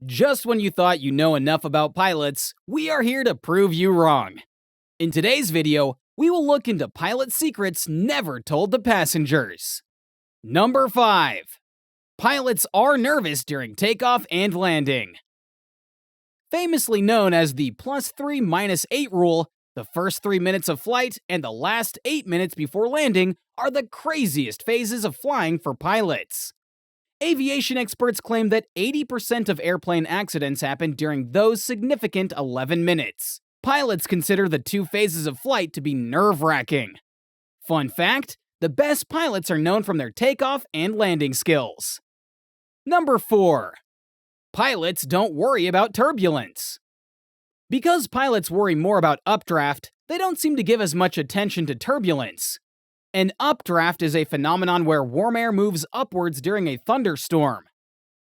Just when you thought you know enough about pilots, we are here to prove you wrong. In today's video, we will look into pilot secrets never told to passengers. Number 5. Pilots are nervous during takeoff and landing. Famously known as the +3 -8 rule, the first 3 minutes of flight and the last 8 minutes before landing are the craziest phases of flying for pilots. Aviation experts claim that 80% of airplane accidents happen during those significant 11 minutes. Pilots consider the 2 phases of flight to be nerve-wracking. Fun fact, the best pilots are known from their takeoff and landing skills. Number 4. Pilots don't worry about turbulence. Because pilots worry more about updraft, they don't seem to give as much attention to turbulence. An updraft is a phenomenon where warm air moves upwards during a thunderstorm.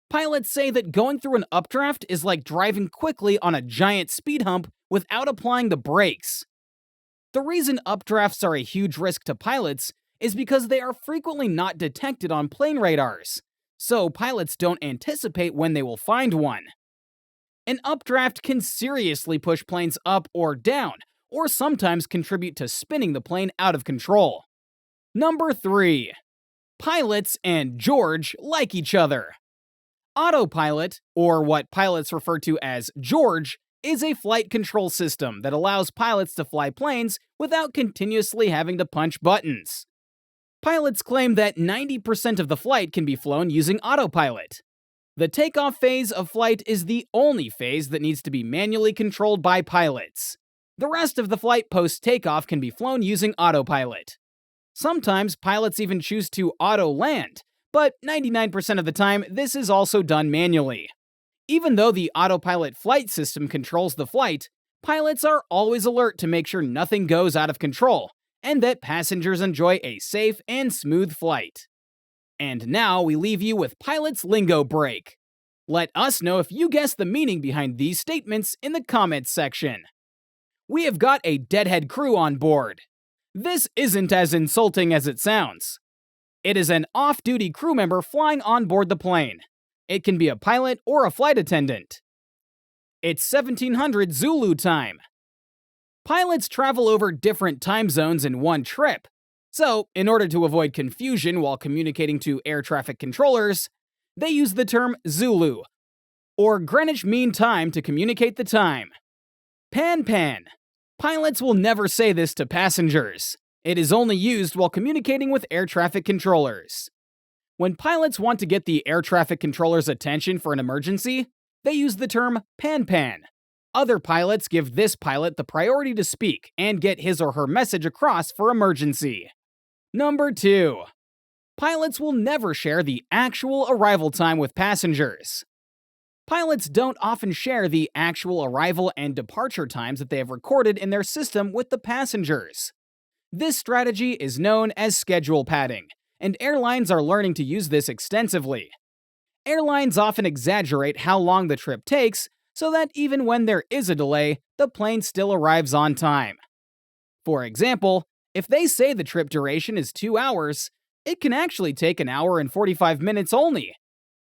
Pilots say that going through an updraft is like driving quickly on a giant speed hump without applying the brakes. The reason updrafts are a huge risk to pilots is because they are frequently not detected on plane radars, so pilots don't anticipate when they will find one. An updraft can seriously push planes up or down, or sometimes contribute to spinning the plane out of control. Number 3. Pilots and George like each other. Autopilot, or what pilots refer to as George, is a flight control system that allows pilots to fly planes without continuously having to punch buttons. Pilots claim that 90% of the flight can be flown using autopilot. The takeoff phase of flight is the only phase that needs to be manually controlled by pilots. The rest of the flight post-takeoff can be flown using autopilot. Sometimes pilots even choose to auto-land, but 99% of the time this is also done manually. Even though the autopilot flight system controls the flight, pilots are always alert to make sure nothing goes out of control, and that passengers enjoy a safe and smooth flight. And now we leave you with Pilot's Lingo Break. Let us know if you guessed the meaning behind these statements in the comments section. We have got a deadhead crew on board. This isn't as insulting as it sounds. It is an off-duty crew member flying on board the plane. It can be a pilot or a flight attendant. It's 1700 Zulu time. Pilots travel over different time zones in one trip. So, in order to avoid confusion while communicating to air traffic controllers, they use the term Zulu, or Greenwich Mean Time, to communicate the time. Pan. Pilots will never say this to passengers. It is only used while communicating with air traffic controllers. When pilots want to get the air traffic controller's attention for an emergency, they use the term pan. Other pilots give this pilot the priority to speak and get his or her message across for emergency. Number 2. Pilots will never share the actual arrival time with passengers. Pilots don't often share the actual arrival and departure times that they have recorded in their system with the passengers. This strategy is known as schedule padding, and airlines are learning to use this extensively. Airlines often exaggerate how long the trip takes so that even when there is a delay, the plane still arrives on time. For example, if they say the trip duration is 2 hours, it can actually take an hour and 45 minutes only.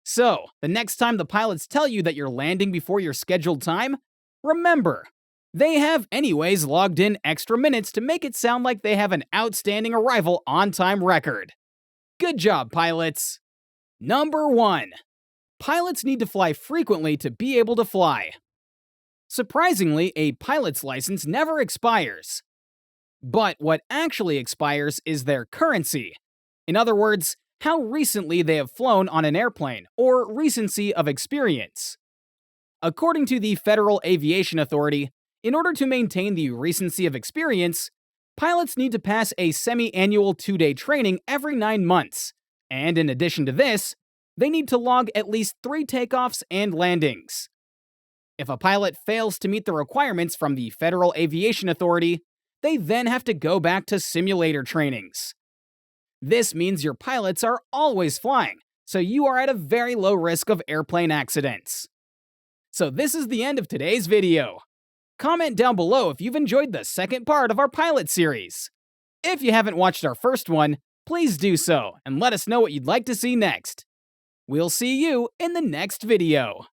So, the next time the pilots tell you that you're landing before your scheduled time, remember, they have anyways logged in extra minutes to make it sound like they have an outstanding arrival on-time record. Good job, pilots! Number 1. Pilots need to fly frequently to be able to fly. Surprisingly, a pilot's license never expires. But what actually expires is their currency. In other words, how recently they have flown on an airplane, or recency of experience. According to the Federal Aviation Authority, in order to maintain the recency of experience, pilots need to pass a semi-annual 2-day training every 9 months, and in addition to this, they need to log at least 3 takeoffs and landings. If a pilot fails to meet the requirements from the Federal Aviation Authority, they then have to go back to simulator trainings. This means your pilots are always flying, so you are at a very low risk of airplane accidents. So this is the end of today's video. Comment down below if you've enjoyed the second part of our pilot series. If you haven't watched our first one, please do so and let us know what you'd like to see next. We'll see you in the next video.